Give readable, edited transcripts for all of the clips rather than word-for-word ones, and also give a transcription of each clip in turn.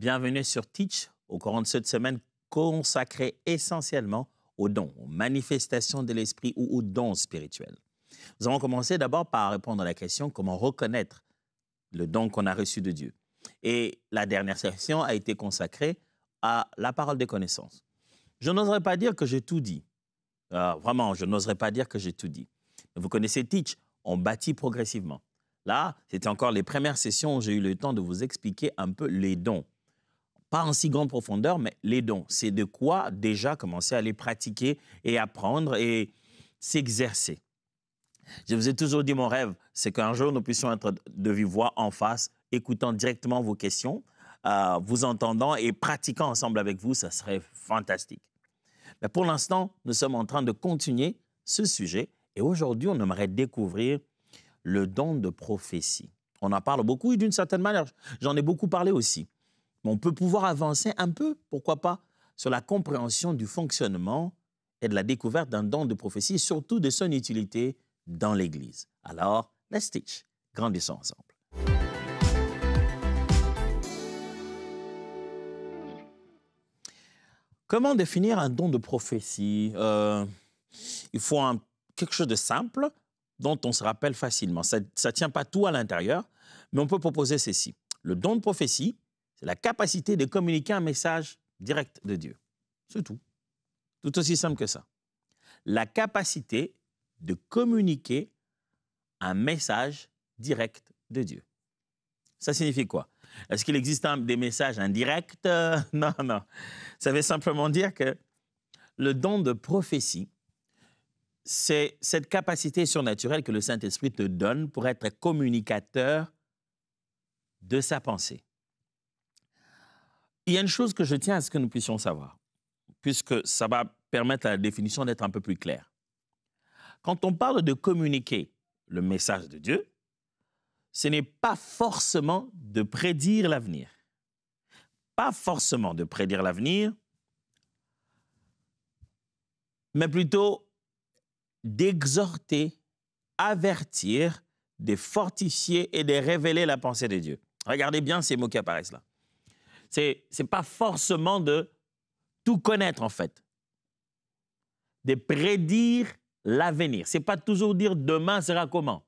Bienvenue sur Teach, au courant de cette semaine consacrée essentiellement aux dons, aux manifestations de l'esprit ou aux dons spirituels. Nous allons commencer d'abord par répondre à la question comment reconnaître le don qu'on a reçu de Dieu. Et la dernière session a été consacrée à la parole des connaissances. Je n'oserais pas dire que j'ai tout dit. Vraiment, je n'oserais pas dire que j'ai tout dit. Vous connaissez Teach, on bâtit progressivement. Là, c'était encore les premières sessions où j'ai eu le temps de vous expliquer un peu les dons. Pas en si grande profondeur, mais les dons. C'est de quoi déjà commencer à les pratiquer et apprendre et s'exercer. Je vous ai toujours dit, mon rêve, c'est qu'un jour, nous puissions être de vive voix en face, écoutant directement vos questions, vous entendant et pratiquant ensemble avec vous, ça serait fantastique. Mais pour l'instant, nous sommes en train de continuer ce sujet et aujourd'hui, on aimerait découvrir le don de prophétie. On en parle beaucoup et d'une certaine manière, j'en ai beaucoup parlé aussi. Mais on peut pouvoir avancer un peu, pourquoi pas, sur la compréhension du fonctionnement et de la découverte d'un don de prophétie et surtout de son utilité dans l'Église. Alors, let's teach. Grandissons ensemble. Comment définir un don de prophétie? Il faut quelque chose de simple dont on se rappelle facilement. Ça ne tient pas tout à l'intérieur, mais on peut proposer ceci. Le don de prophétie, c'est la capacité de communiquer un message direct de Dieu. C'est tout. Tout aussi simple que ça. La capacité de communiquer un message direct de Dieu. Ça signifie quoi? Est-ce qu'il existe des messages indirects? Non, non. Ça veut simplement dire que le don de prophétie, c'est cette capacité surnaturelle que le Saint-Esprit te donne pour être communicateur de sa pensée. Il y a une chose que je tiens à ce que nous puissions savoir, puisque ça va permettre à la définition d'être un peu plus claire. Quand on parle de communiquer le message de Dieu, ce n'est pas forcément de prédire l'avenir. Pas forcément de prédire l'avenir, mais plutôt d'exhorter, avertir, de fortifier et de révéler la pensée de Dieu. Regardez bien ces mots qui apparaissent là. Ce n'est pas forcément de tout connaître, en fait. De prédire l'avenir. Ce n'est pas toujours dire demain sera comment.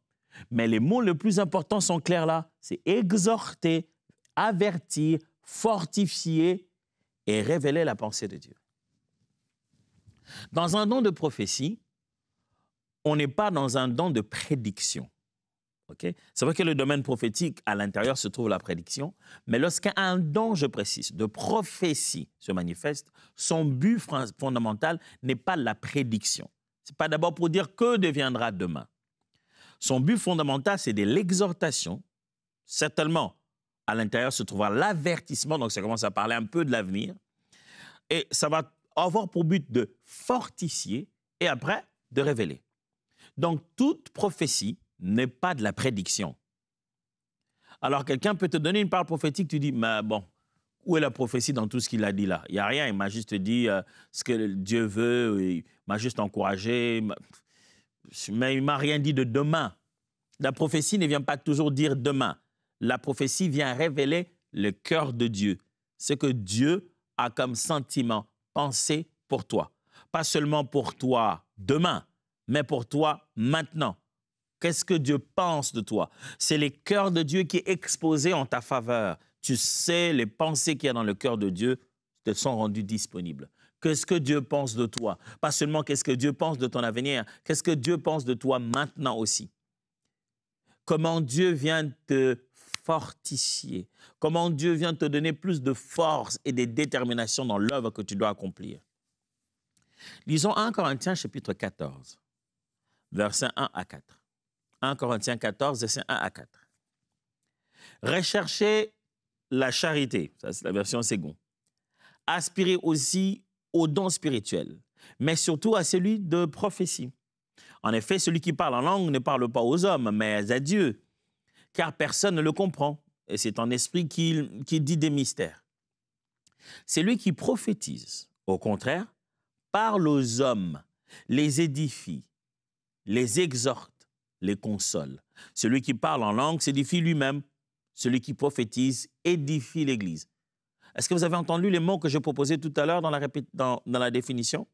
Mais les mots les plus importants sont clairs là. C'est exhorter, avertir, fortifier et révéler la pensée de Dieu. Dans un don de prophétie, on n'est pas dans un don de prédiction. Okay? C'est vrai que le domaine prophétique, à l'intérieur, se trouve la prédiction, mais lorsqu'un don, je précise, de prophétie se manifeste, son but fondamental n'est pas la prédiction. Ce n'est pas d'abord pour dire que deviendra demain. Son but fondamental, c'est de l'exhortation. Certainement, à l'intérieur se trouvera l'avertissement, donc ça commence à parler un peu de l'avenir, et ça va avoir pour but de fortifier et après de révéler. Donc, toute prophétie n'est pas de la prédiction. Alors, quelqu'un peut te donner une parole prophétique, tu dis, mais bon, où est la prophétie dans tout ce qu'il a dit là? Il n'y a rien, il m'a juste dit ce que Dieu veut, il m'a juste encouragé, mais il ne m'a rien dit de demain. La prophétie ne vient pas toujours dire demain. La prophétie vient révéler le cœur de Dieu, ce que Dieu a comme sentiment, pensé pour toi. Pas seulement pour toi demain, mais pour toi maintenant. Qu'est-ce que Dieu pense de toi? C'est le cœur de Dieu qui est exposé en ta faveur. Tu sais, les pensées qu'il y a dans le cœur de Dieu te sont rendues disponibles. Qu'est-ce que Dieu pense de toi? Pas seulement qu'est-ce que Dieu pense de ton avenir, qu'est-ce que Dieu pense de toi maintenant aussi? Comment Dieu vient te fortifier? Comment Dieu vient te donner plus de force et de détermination dans l'œuvre que tu dois accomplir? Lisons 1 Corinthiens chapitre 14, versets 1 à 4. 1 Corinthiens 14, versets 1 à 4. Recherchez la charité, ça c'est la version second. Aspirez aussi au don spirituel, mais surtout à celui de prophétie. En effet, celui qui parle en langue ne parle pas aux hommes, mais à Dieu, car personne ne le comprend, et c'est en esprit qu'il dit des mystères. Celui qui prophétise, au contraire, parle aux hommes, les édifie, les exhorte, les console. Celui qui parle en langue s'édifie lui-même. Celui qui prophétise édifie l'Église. Est-ce que vous avez entendu les mots que je proposais tout à l'heure dans la définition?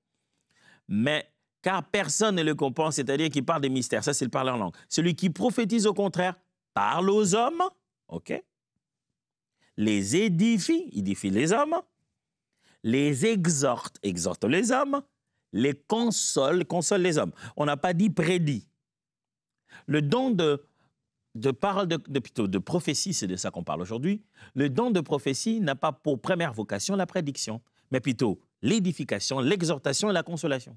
Mais car personne ne le comprend, c'est-à-dire qu'il parle des mystères. Ça, c'est le parler en langue. Celui qui prophétise, au contraire, parle aux hommes, OK? Les édifie, édifie les hommes, les exhorte, exhorte les hommes, les console, console les hommes. On n'a pas dit prédit. Le don de parole, plutôt de prophétie, c'est de ça qu'on parle aujourd'hui. Le don de prophétie n'a pas pour première vocation la prédiction, mais plutôt l'édification, l'exhortation et la consolation.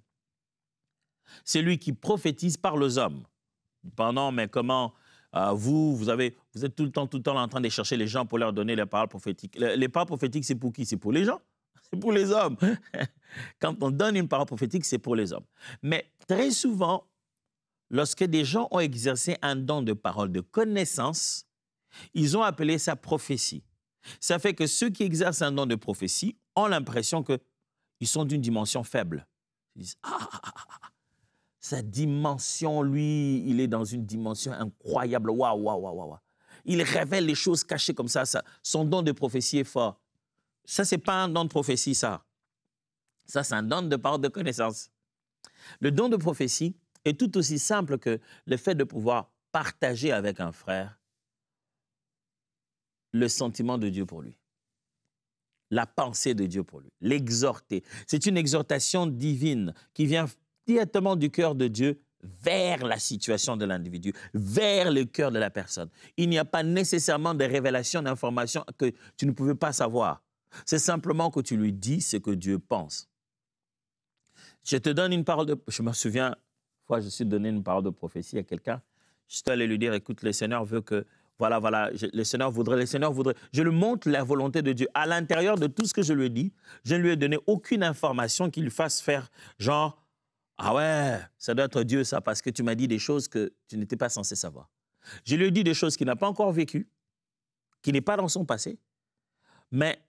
Celui qui prophétise parle aux hommes. Pendant, mais comment vous êtes tout le temps en train de chercher les gens pour leur donner les paroles prophétiques. Les paroles prophétiques, c'est pour qui? C'est pour les gens. C'est pour les hommes. Quand on donne une parole prophétique, c'est pour les hommes. Mais très souvent, lorsque des gens ont exercé un don de parole de connaissance, ils ont appelé ça prophétie. Ça fait que ceux qui exercent un don de prophétie ont l'impression qu'ils sont d'une dimension faible. Ils disent, sa dimension, lui, il est dans une dimension incroyable. Waouh, waouh, waouh, waouh. Il révèle les choses cachées comme ça. Son don de prophétie est fort. Ça, ce n'est pas un don de prophétie, ça. Ça, c'est un don de parole de connaissance. Le don de prophétie est tout aussi simple que le fait de pouvoir partager avec un frère le sentiment de Dieu pour lui, la pensée de Dieu pour lui, l'exhorter. C'est une exhortation divine qui vient directement du cœur de Dieu vers la situation de l'individu, vers le cœur de la personne. Il n'y a pas nécessairement de révélation d'informations que tu ne pouvais pas savoir. C'est simplement que tu lui dis ce que Dieu pense. Je te donne une parole de... Je me souviens, une fois, je suis donné une parole de prophétie à quelqu'un. Je suis allé lui dire, écoute, le Seigneur veut que... Voilà, le Seigneur voudrait... Je lui montre la volonté de Dieu. À l'intérieur de tout ce que je lui ai dit, je ne lui ai donné aucune information qui lui fasse faire genre... Ah ouais, ça doit être Dieu, ça, parce que tu m'as dit des choses que tu n'étais pas censé savoir. Je lui ai dit des choses qu'il n'a pas encore vécues, qui n'est pas dans son passé, mais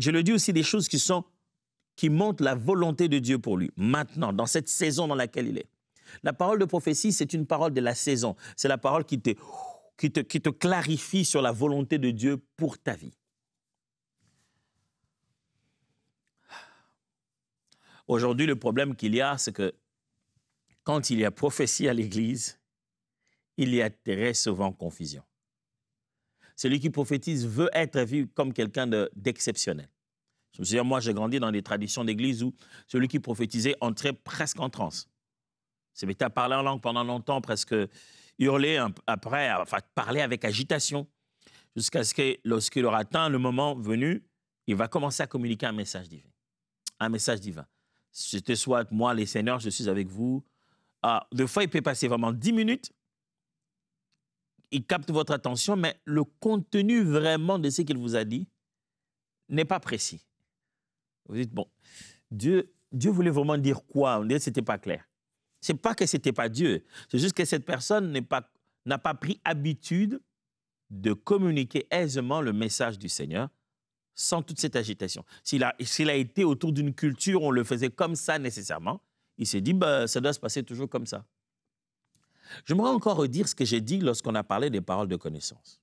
je lui ai dit aussi des choses qui montrent la volonté de Dieu pour lui, maintenant, dans cette saison dans laquelle il est. La parole de prophétie, c'est une parole de la saison. C'est la parole qui te clarifie sur la volonté de Dieu pour ta vie. Aujourd'hui, le problème qu'il y a, c'est que quand il y a prophétie à l'Église, il y a très souvent confusion. Celui qui prophétise veut être vu comme quelqu'un d'exceptionnel. Je me souviens, moi, j'ai grandi dans des traditions d'Église où celui qui prophétisait entrait presque en transe. Se mettait à parler en langue pendant longtemps, presque hurler après, enfin, parler avec agitation, jusqu'à ce que, lorsqu'il aura atteint le moment venu, il va commencer à communiquer un message divin. Un message divin. C'était soit moi, les seigneurs, je suis avec vous. Des fois, il peut passer vraiment 10 minutes. Il capte votre attention, mais le contenu vraiment de ce qu'il vous a dit n'est pas précis. Vous dites, bon, Dieu voulait vraiment dire quoi? On dirait que ce n'était pas clair. Ce n'est pas que ce n'était pas Dieu. C'est juste que cette personne n'a pas pris habitude de communiquer aisément le message du Seigneur sans toute cette agitation. S'il a été autour d'une culture, on le faisait comme ça nécessairement, il s'est dit, ça doit se passer toujours comme ça. J'aimerais encore redire ce que j'ai dit lorsqu'on a parlé des paroles de connaissance.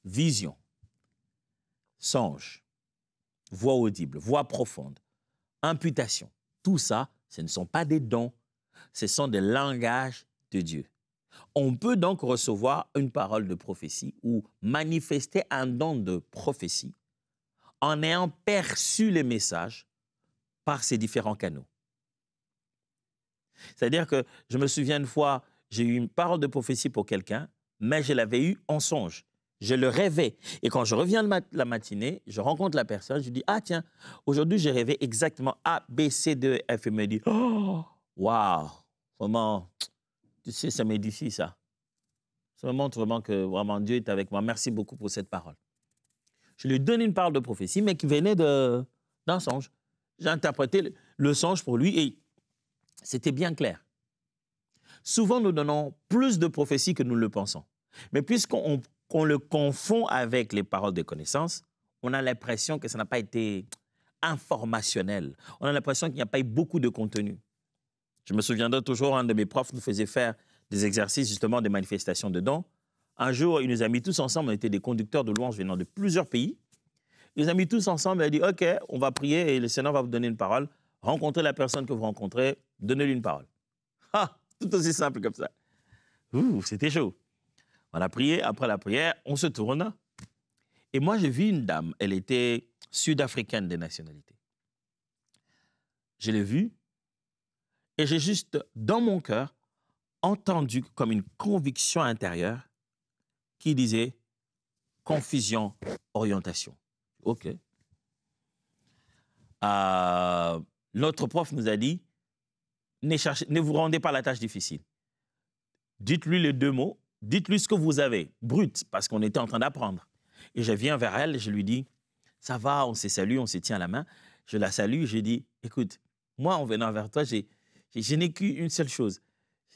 Vision, songe, voix audible, voix profonde, imputation. Tout ça, ce ne sont pas des dons, ce sont des langages de Dieu. On peut donc recevoir une parole de prophétie ou manifester un don de prophétie en ayant perçu les messages par ces différents canaux. C'est-à-dire que je me souviens une fois, j'ai eu une parole de prophétie pour quelqu'un, mais je l'avais eu en songe. Je le rêvais. Et quand je reviens la matinée, je rencontre la personne, je dis, ah tiens, aujourd'hui j'ai rêvé exactement A, B, C, D, F. Et me dit, oh, waouh, vraiment, tu sais, ça m'édifie ça. Ça me montre vraiment que vraiment Dieu est avec moi. Merci beaucoup pour cette parole. Je lui donne une parole de prophétie, mais qui venait d'un songe. J'ai interprété le songe pour lui et c'était bien clair. Souvent, nous donnons plus de prophéties que nous le pensons. Mais puisqu'on le confond avec les paroles de connaissance, on a l'impression que ça n'a pas été informationnel. On a l'impression qu'il n'y a pas eu beaucoup de contenu. Je me souviendrai toujours, un de mes profs nous faisait faire des exercices, justement, des manifestations de dons. Un jour, il nous a mis tous ensemble, on était des conducteurs de louanges venant de plusieurs pays. Il les a mis tous ensemble et a dit, OK, on va prier et le Seigneur va vous donner une parole. Rencontrez la personne que vous rencontrez, donnez-lui une parole. Ah, tout aussi simple comme ça. Ouh, c'était chaud. On a prié, après la prière, on se tourne. Et moi, j'ai vu une dame, elle était sud-africaine de nationalité. Je l'ai vue et j'ai juste, dans mon cœur, entendu comme une conviction intérieure qui disait confusion, orientation. OK. Notre prof nous a dit, ne vous rendez pas la tâche difficile. Dites-lui les deux mots, dites-lui ce que vous avez, brut, parce qu'on était en train d'apprendre. Et je viens vers elle, je lui dis, ça va, on se salue, on se tient la main. Je la salue, je dis, écoute, moi, en venant vers toi, je n'ai qu'une seule chose.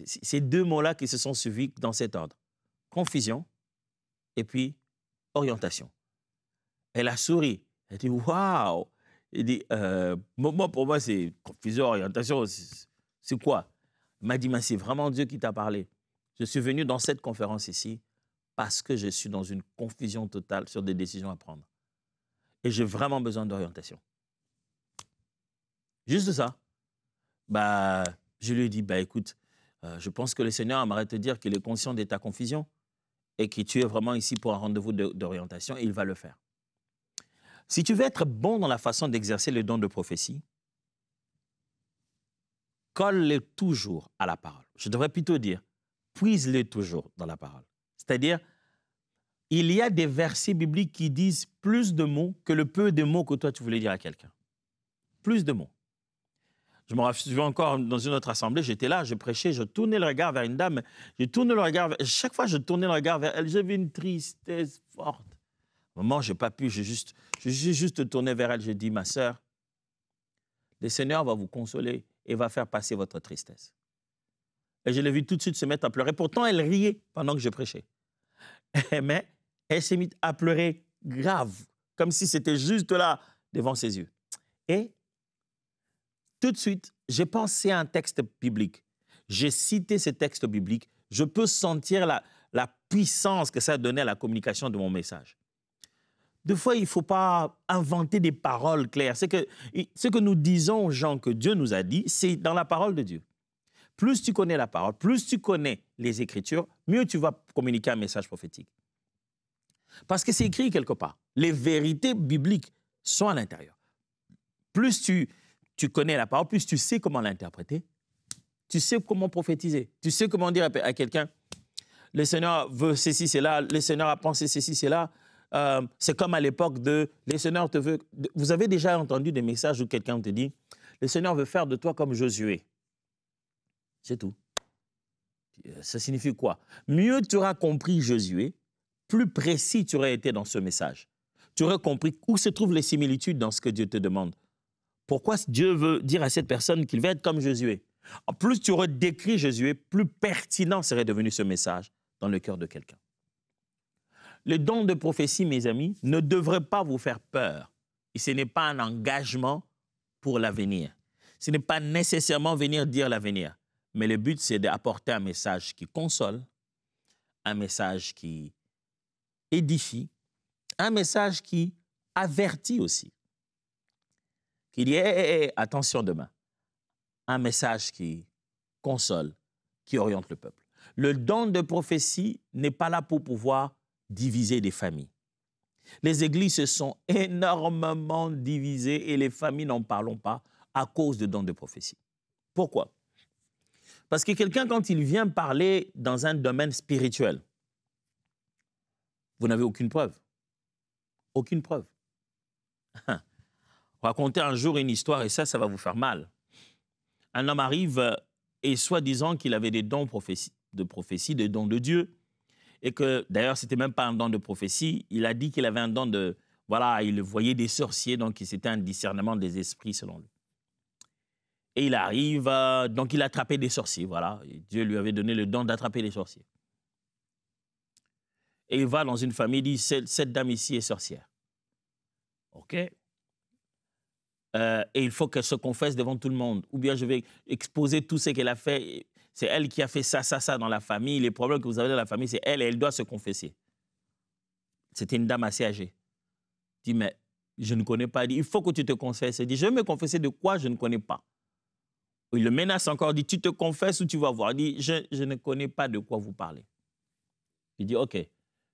Ces deux mots-là qui se sont suivis dans cet ordre. Confusion et puis orientation. Elle a souri. Elle a dit, waouh! Elle dit, moi, pour moi, c'est confusion, orientation, c'est quoi? Elle m'a dit, mais c'est vraiment Dieu qui t'a parlé. Je suis venu dans cette conférence ici parce que je suis dans une confusion totale sur des décisions à prendre. Et j'ai vraiment besoin d'orientation. Juste ça. Bah, je lui ai dit, bah, écoute, je pense que le Seigneur aimerait te dire qu'il est conscient de ta confusion et que tu es vraiment ici pour un rendez-vous d'orientation et il va le faire. Si tu veux être bon dans la façon d'exercer le don de prophétie, colle-le toujours à la parole. Je devrais plutôt dire, puise-le toujours dans la parole. C'est-à-dire, il y a des versets bibliques qui disent plus de mots que le peu de mots que toi tu voulais dire à quelqu'un. Plus de mots. Je me souviens encore dans une autre assemblée, j'étais là, je prêchais, je tournais le regard vers une dame, chaque fois je tournais le regard vers elle, j'avais une tristesse forte. À un moment, je n'ai pas pu, j'ai juste tourné vers elle, j'ai dit, ma sœur, le Seigneur va vous consoler et va faire passer votre tristesse. Et je l'ai vue tout de suite se mettre à pleurer. Pourtant, elle riait pendant que je prêchais. Mais elle s'est mise à pleurer grave, comme si c'était juste là, devant ses yeux. Et tout de suite, j'ai pensé à un texte biblique. J'ai cité ce texte biblique. Je peux sentir la puissance que ça a donné à la communication de mon message. Des fois, il ne faut pas inventer des paroles claires. Ce que nous disons aux gens que Dieu nous a dit, c'est dans la parole de Dieu. Plus tu connais la parole, plus tu connais les Écritures, mieux tu vas communiquer un message prophétique. Parce que c'est écrit quelque part. Les vérités bibliques sont à l'intérieur. Plus tu connais la parole, plus tu sais comment l'interpréter, tu sais comment prophétiser, tu sais comment dire à quelqu'un, le Seigneur veut ceci, cela, le Seigneur a pensé ceci, cela. C'est comme à l'époque de « le Seigneur te veut ». Vous avez déjà entendu des messages où quelqu'un te dit « le Seigneur veut faire de toi comme Josué ». C'est tout. Ça signifie quoi? Mieux tu auras compris Josué, plus précis tu aurais été dans ce message. Tu aurais compris où se trouvent les similitudes dans ce que Dieu te demande. Pourquoi Dieu veut dire à cette personne qu'il va être comme Josué? En plus tu aurais décrit Josué, plus pertinent serait devenu ce message dans le cœur de quelqu'un. Le don de prophétie, mes amis, ne devrait pas vous faire peur. Et ce n'est pas un engagement pour l'avenir. Ce n'est pas nécessairement venir dire l'avenir. Mais le but, c'est d'apporter un message qui console, un message qui édifie, un message qui avertit aussi. Qui dit, attention demain. Un message qui console, qui oriente le peuple. Le don de prophétie n'est pas là pour pouvoir diviser des familles. Les églises se sont énormément divisées et les familles n'en parlons pas à cause de dons de prophétie. Pourquoi? Parce que quelqu'un, quand il vient parler dans un domaine spirituel, vous n'avez aucune preuve. Aucune preuve. Racontez un jour une histoire et ça va vous faire mal. Un homme arrive et soi-disant qu'il avait des dons de prophétie, des dons de Dieu, et que d'ailleurs, ce n'était même pas un don de prophétie. Il a dit qu'il avait un don de... Voilà, il voyait des sorciers, donc c'était un discernement des esprits selon lui. Et il arrive, donc il attrapait des sorciers, voilà. Et Dieu lui avait donné le don d'attraper les sorciers. Et il va dans une famille, il dit, cette dame ici est sorcière. OK? Et il faut qu'elle se confesse devant tout le monde. Ou bien je vais exposer tout ce qu'elle a fait. C'est elle qui a fait ça, ça, ça dans la famille. Les problèmes que vous avez dans la famille, c'est elle et elle doit se confesser. C'était une dame assez âgée. Je dis, mais Je ne connais pas. Il dit, il faut que tu te confesses. Il dit, je vais me confesser de quoi je ne connais pas. Il le menace encore, il dit, tu te confesses ou tu vas voir. Il dit, je ne connais pas de quoi vous parlez. Il dit, OK,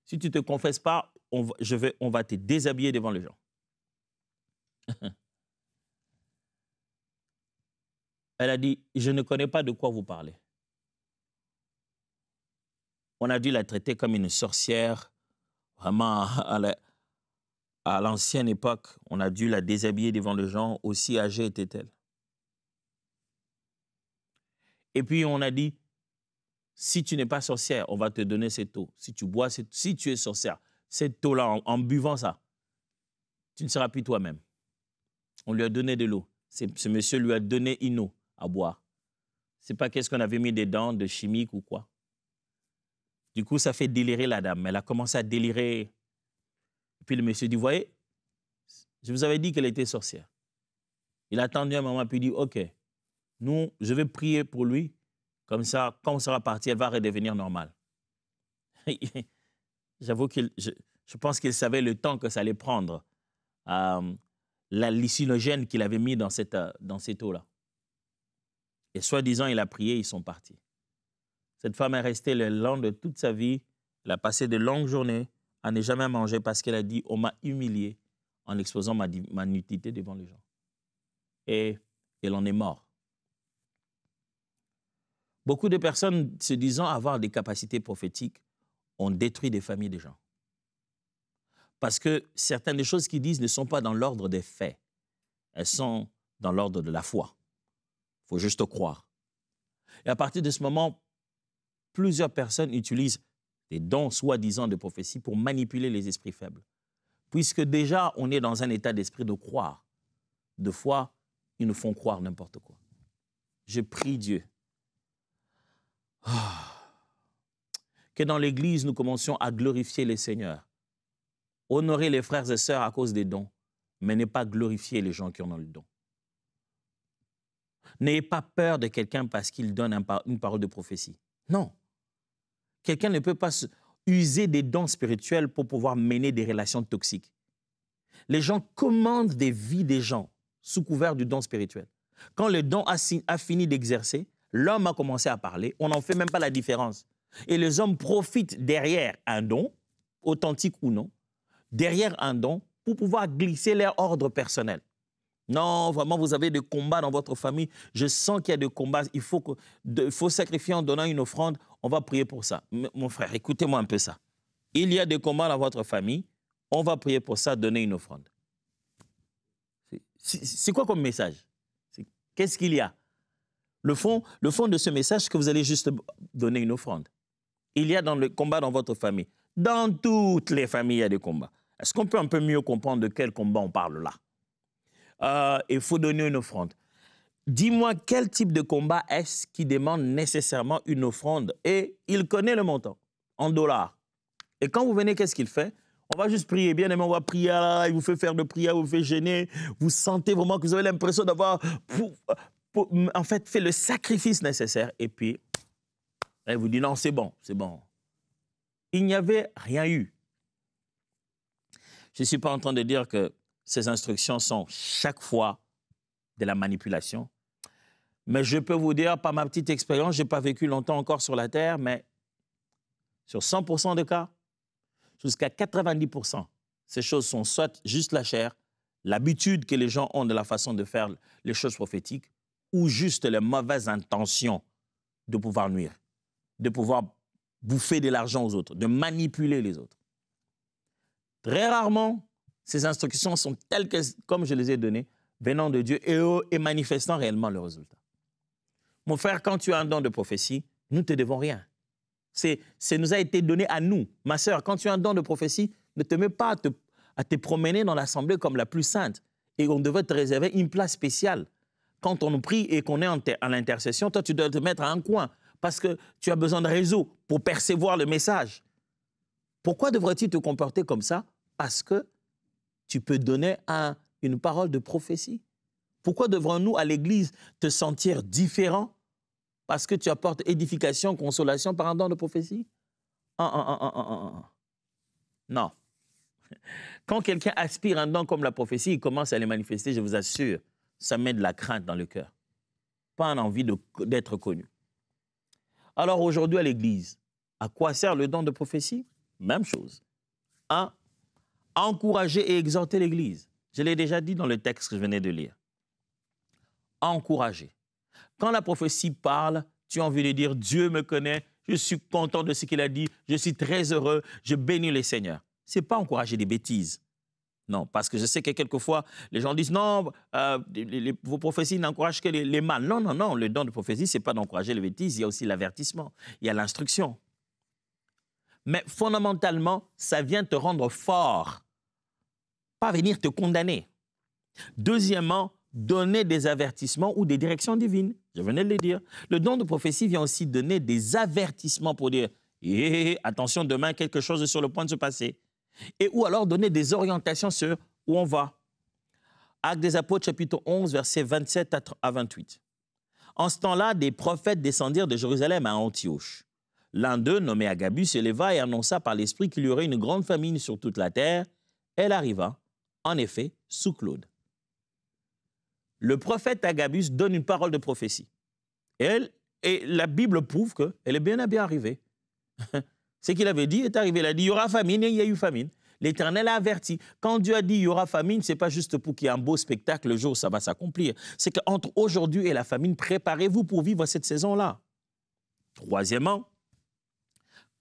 si tu ne te confesses pas, on va te déshabiller devant les gens. Elle a dit, je ne connais pas de quoi vous parlez. On a dû la traiter comme une sorcière, vraiment à l'ancienne époque. On a dû la déshabiller devant les gens, aussi âgée était-elle. Et puis on a dit, si tu n'es pas sorcière, on va te donner cette eau. Si tu bois, si tu es sorcière, cette eau-là, en buvant ça, tu ne seras plus toi-même. On lui a donné de l'eau. Ce monsieur lui a donné une eau à boire. Ce n'est pas qu'est-ce qu'on avait mis dedans, de chimique ou quoi. Du coup, ça fait délirer la dame. Elle a commencé à délirer. Et puis le monsieur dit, voyez, je vous avais dit qu'elle était sorcière. Il a attendu un moment, puis il dit, OK, je vais prier pour lui. Comme ça, quand on sera parti, elle va redevenir normale. J'avoue que je pense qu'il savait le temps que ça allait prendre, la hallucinogène qu'il avait mis dans cette eau-là. Et soi-disant, il a prié, ils sont partis. Cette femme est restée le long de toute sa vie. Elle a passé de longues journées à ne jamais manger parce qu'elle a dit, on m'a humilié en exposant ma nudité devant les gens. Et elle en est morte. Beaucoup de personnes se disant avoir des capacités prophétiques ont détruit des familles de gens. Parce que certaines des choses qu'ils disent ne sont pas dans l'ordre des faits. Elles sont dans l'ordre de la foi. Il faut juste croire. Et à partir de ce moment, plusieurs personnes utilisent des dons soi-disant de prophétie pour manipuler les esprits faibles. Puisque déjà, on est dans un état d'esprit de croire. De foi, ils nous font croire n'importe quoi. Je prie Dieu. Que dans l'Église, nous commencions à glorifier les seigneurs. Honorer les frères et sœurs à cause des dons, mais ne pas glorifier les gens qui en ont le don. N'ayez pas peur de quelqu'un parce qu'il donne une parole de prophétie. Non. Quelqu'un ne peut pas user des dons spirituels pour pouvoir mener des relations toxiques. Les gens commandent des vies des gens sous couvert du don spirituel. Quand le don a fini d'exercer, l'homme a commencé à parler, on n'en fait même pas la différence. Et les hommes profitent derrière un don, authentique ou non, derrière un don pour pouvoir glisser leur ordre personnel. Non, vraiment, vous avez des combats dans votre famille. Je sens qu'il y a des combats. Il faut sacrifier en donnant une offrande. On va prier pour ça. Mon frère, écoutez-moi un peu ça. Il y a des combats dans votre famille. On va prier pour ça, donner une offrande. C'est quoi comme message? Qu'est-ce qu'il y a? Le fond de ce message, c'est que vous allez juste donner une offrande. Il y a dans le combat dans votre famille. Dans toutes les familles, il y a des combats. Est-ce qu'on peut un peu mieux comprendre de quel combat on parle là? Il faut donner une offrande. Dis-moi quel type de combat est-ce qui demande nécessairement une offrande? Et il connaît le montant, en dollars. Et quand vous venez, qu'est-ce qu'il fait? On va juste prier, bien aimé, on va prier, il vous fait faire de prière, vous fait gêner, vous sentez vraiment que vous avez l'impression d'avoir, en fait, fait le sacrifice nécessaire. Et puis, elle vous dit, non, c'est bon, c'est bon. Il n'y avait rien eu. Je ne suis pas en train de dire que ces instructions sont chaque fois de la manipulation. Mais je peux vous dire, par ma petite expérience, je n'ai pas vécu longtemps encore sur la Terre, mais sur 100% des cas, jusqu'à 90%, ces choses sont soit juste la chair, l'habitude que les gens ont de la façon de faire les choses prophétiques, ou juste les mauvaises intentions de pouvoir nuire, de pouvoir bouffer de l'argent aux autres, de manipuler les autres. Très rarement, ces instructions sont telles que, comme je les ai données, venant de Dieu et manifestant réellement le résultat. Mon frère, quand tu as un don de prophétie, nous ne te devons rien. Ça nous a été donné à nous. Ma sœur, quand tu as un don de prophétie, ne te mets pas à te promener dans l'assemblée comme la plus sainte. Et on devait te réserver une place spéciale. Quand on nous prie et qu'on est à l'intercession, toi, tu dois te mettre à un coin parce que tu as besoin de réseau pour percevoir le message. Pourquoi devrais-tu te comporter comme ça? Parce que tu peux donner une parole de prophétie. Pourquoi devrons-nous à l'Église te sentir différent parce que tu apportes édification, consolation par un don de prophétie? Non. Quand quelqu'un aspire un don comme la prophétie, il commence à les manifester, je vous assure, ça met de la crainte dans le cœur. Pas une envie d'être connu. Alors aujourd'hui à l'Église, à quoi sert le don de prophétie? Même chose. 1. Encourager et exhorter l'Église. Je l'ai déjà dit dans le texte que je venais de lire. Encourager. Quand la prophétie parle, tu as envie de dire, Dieu me connaît, je suis content de ce qu'il a dit, je suis très heureux, je bénis le Seigneur. Ce n'est pas encourager des bêtises. Non, parce que je sais que quelquefois, les gens disent, non, vos prophéties n'encouragent que les mâles. Non, non, non, le don de prophétie, ce n'est pas d'encourager les bêtises, il y a aussi l'avertissement, il y a l'instruction. Mais fondamentalement, ça vient te rendre fort, pas venir te condamner. Deuxièmement, donner des avertissements ou des directions divines. Je venais de le dire. Le don de prophétie vient aussi donner des avertissements pour dire attention, demain, quelque chose est sur le point de se passer. Et ou alors donner des orientations sur où on va. Actes des Apôtres, chapitre 11, versets 27 à 28. En ce temps-là, des prophètes descendirent de Jérusalem à Antioche. L'un d'eux, nommé Agabus, se leva et annonça par l'Esprit qu'il y aurait une grande famine sur toute la terre. Elle arriva, en effet, sous Claude. Le prophète Agabus donne une parole de prophétie. Et la Bible prouve qu'elle est bien arrivée. Ce qu'il avait dit est arrivé. Il a dit, il y aura famine et il y a eu famine. L'Éternel a averti. Quand Dieu a dit, il y aura famine, ce n'est pas juste pour qu'il y ait un beau spectacle le jour où ça va s'accomplir. C'est qu'entre aujourd'hui et la famine, préparez-vous pour vivre cette saison-là. Troisièmement,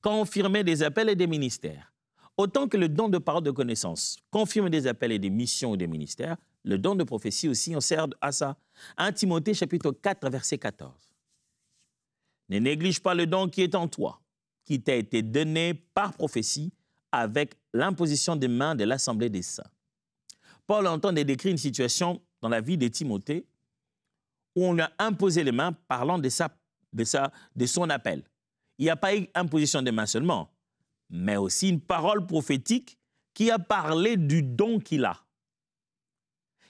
confirmer des appels et des ministères. Autant que le don de parole de connaissance confirme des appels et des missions et des ministères, le don de prophétie aussi, on sert à ça. 1 Timothée, chapitre 4, verset 14. Ne néglige pas le don qui est en toi, qui t'a été donné par prophétie avec l'imposition des mains de l'Assemblée des saints. Paul entend décrire une situation dans la vie de Timothée où on lui a imposé les mains parlant de son appel. Il n'y a pas eu imposition des mains seulement, mais aussi une parole prophétique qui a parlé du don qu'il a.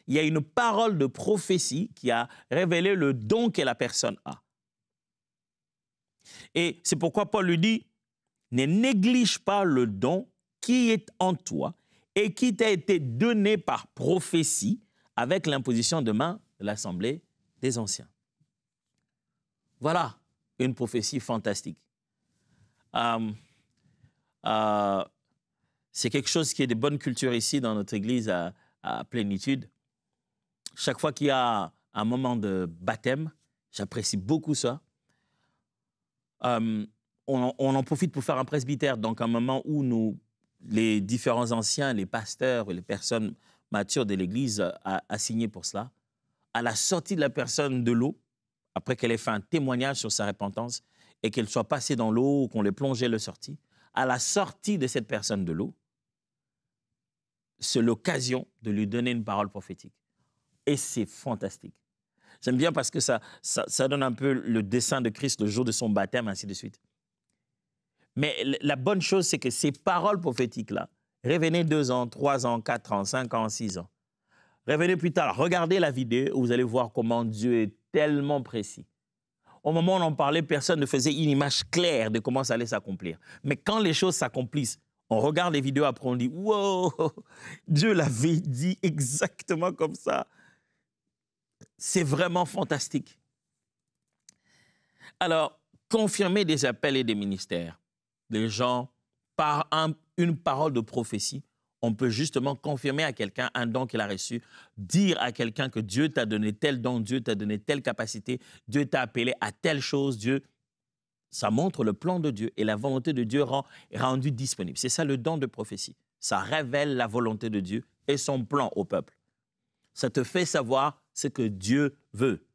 Il y a une parole de prophétie qui a révélé le don que la personne a. Et c'est pourquoi Paul lui dit, ne néglige pas le don qui est en toi et qui t'a été donné par prophétie avec l'imposition de main de l'Assemblée des anciens. Voilà une prophétie fantastique. C'est quelque chose qui est de bonne culture ici dans notre église à Plénitude. Chaque fois qu'il y a un moment de baptême, j'apprécie beaucoup ça. On en profite pour faire un presbytère, donc un moment où les différents anciens, les pasteurs et les personnes matures de l'Église assignées pour cela, à la sortie de la personne de l'eau, après qu'elle ait fait un témoignage sur sa repentance et qu'elle soit passée dans l'eau ou qu'on l'ait plongée, le sortie, à la sortie de cette personne de l'eau, c'est l'occasion de lui donner une parole prophétique. Et c'est fantastique. J'aime bien parce que ça donne un peu le dessein de Christ le jour de son baptême, ainsi de suite. Mais la bonne chose, c'est que ces paroles prophétiques-là, revenez 2 ans, 3 ans, 4 ans, 5 ans, 6 ans. Revenez plus tard, regardez la vidéo, vous allez voir comment Dieu est tellement précis. Au moment où on en parlait, personne ne faisait une image claire de comment ça allait s'accomplir. Mais quand les choses s'accomplissent, on regarde les vidéos après, on dit « Wow, Dieu l'avait dit exactement comme ça ». C'est vraiment fantastique. Alors, confirmer des appels et des ministères. Les gens, par une parole de prophétie, on peut justement confirmer à quelqu'un un don qu'il a reçu, dire à quelqu'un que Dieu t'a donné tel don, Dieu t'a donné telle capacité, Dieu t'a appelé à telle chose, ça montre le plan de Dieu et la volonté de Dieu est rendue disponible. C'est ça le don de prophétie. Ça révèle la volonté de Dieu et son plan au peuple. Ça te fait savoir ce que Dieu veut.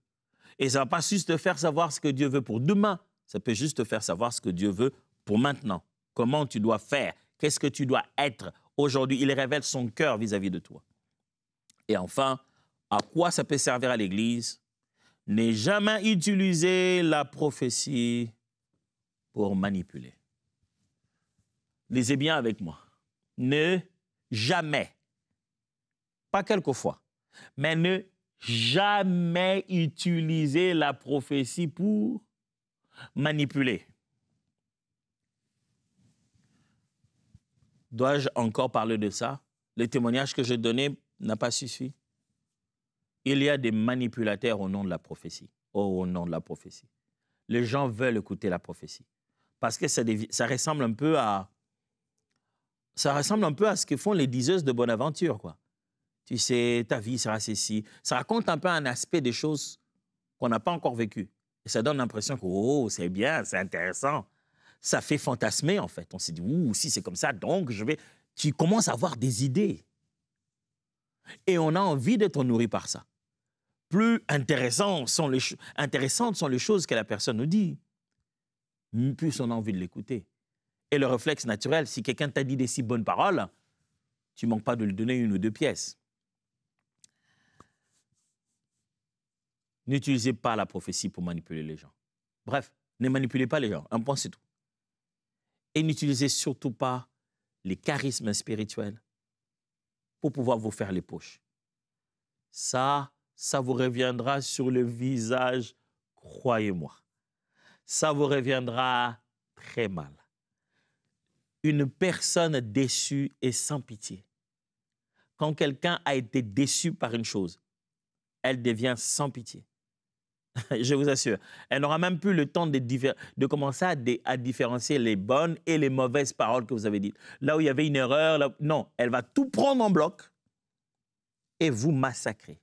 Et ça ne va pas juste te faire savoir ce que Dieu veut pour demain, ça peut juste te faire savoir ce que Dieu veut pour maintenant. Comment tu dois faire, qu'est-ce que tu dois être. Aujourd'hui, il révèle son cœur vis-à-vis de toi. Et enfin, à quoi ça peut servir à l'Église? Ne jamais utiliser la prophétie pour manipuler. Lisez bien avec moi. Ne jamais, pas quelquefois, mais ne jamais utiliser la prophétie pour manipuler. Dois-je encore parler de ça? Le témoignage que j'ai donné n'a pas suffi. Il y a des manipulateurs au nom de la prophétie. Oh, au nom de la prophétie. Les gens veulent écouter la prophétie. Parce que ça ressemble un peu à ce que font les diseuses de bonne aventure, quoi. Tu sais, ta vie sera ceci. Ça raconte un peu un aspect des choses qu'on n'a pas encore vécues. Et ça donne l'impression que, oh, c'est bien, c'est intéressant. Ça fait fantasmer, en fait. On s'est dit, ouh, si c'est comme ça, donc je vais... Tu commences à avoir des idées. Et on a envie d'être nourri par ça. Plus intéressantes sont les choses que la personne nous dit, plus on a envie de l'écouter. Et le réflexe naturel, si quelqu'un t'a dit des si bonnes paroles, tu ne manques pas de lui donner 1 ou 2 pièces. N'utilisez pas la prophétie pour manipuler les gens. Bref, ne manipulez pas les gens, un point c'est tout. Et n'utilisez surtout pas les charismes spirituels pour pouvoir vous faire les poches. Ça vous reviendra sur le visage, croyez-moi. Ça vous reviendra très mal. Une personne déçue est sans pitié. Quand quelqu'un a été déçu par une chose, elle devient sans pitié. Je vous assure. Elle n'aura même plus le temps de commencer à différencier les bonnes et les mauvaises paroles que vous avez dites. Là où il y avait une erreur, là, non, elle va tout prendre en bloc et vous massacrer.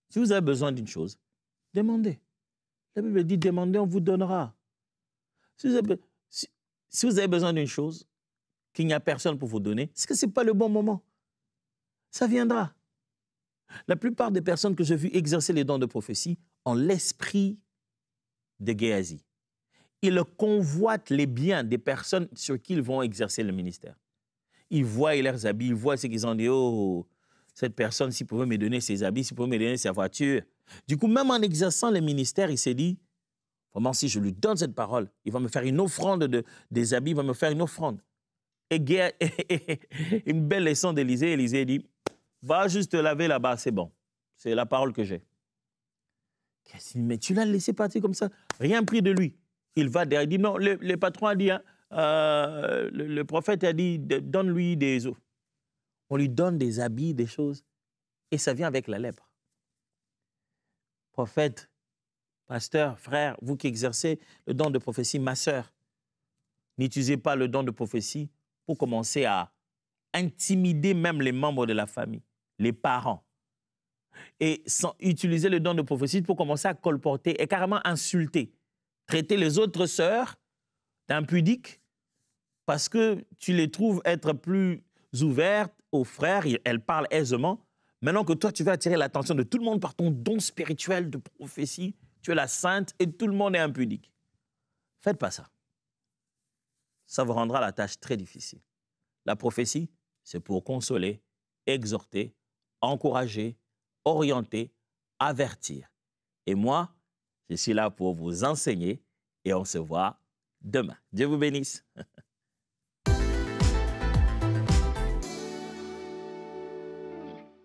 Si vous avez besoin d'une chose, demandez. La Bible dit, demandez, on vous donnera. Si vous avez besoin d'une chose, qu'il n'y a personne pour vous donner, c'est que ce n'est pas le bon moment. Ça viendra. La plupart des personnes que j'ai vues exercer les dons de prophétie ont l'esprit de Géasi. Ils convoitent les biens des personnes sur qui ils vont exercer le ministère. Ils voient leurs habits, ils voient ce qu'ils ont dit, oh, cette personne, s'il pouvait me donner ses habits, s'il pouvait me donner sa voiture. Du coup, même en exerçant le ministère, il s'est dit, vraiment, si je lui donne cette parole, il va me faire une offrande des habits, il va me faire une offrande. Et une belle leçon d'Élisée, Élisée dit, va juste te laver là-bas, c'est bon. C'est la parole que j'ai. Mais tu l'as laissé partir comme ça, rien pris de lui. Il va derrière, il dit, non, le patron a dit, hein, le prophète a dit, donne-lui des eaux. On lui donne des habits, des choses, et ça vient avec la lèpre. Prophète, pasteur, frère, vous qui exercez le don de prophétie, ma sœur, n'utilisez pas le don de prophétie pour commencer à intimider même les membres de la famille, les parents. Et sans utiliser le don de prophétie pour commencer à colporter et carrément insulter, traiter les autres sœurs d'impudiques parce que tu les trouves être plus ouvertes aux frères, elles parlent aisément. Maintenant que toi, tu vas attirer l'attention de tout le monde par ton don spirituel de prophétie, tu es la sainte et tout le monde est impudique. Faites pas ça. Ça vous rendra la tâche très difficile. La prophétie, c'est pour consoler, exhorter, encourager, orienter, avertir. Et moi, je suis là pour vous enseigner et on se voit demain. Dieu vous bénisse.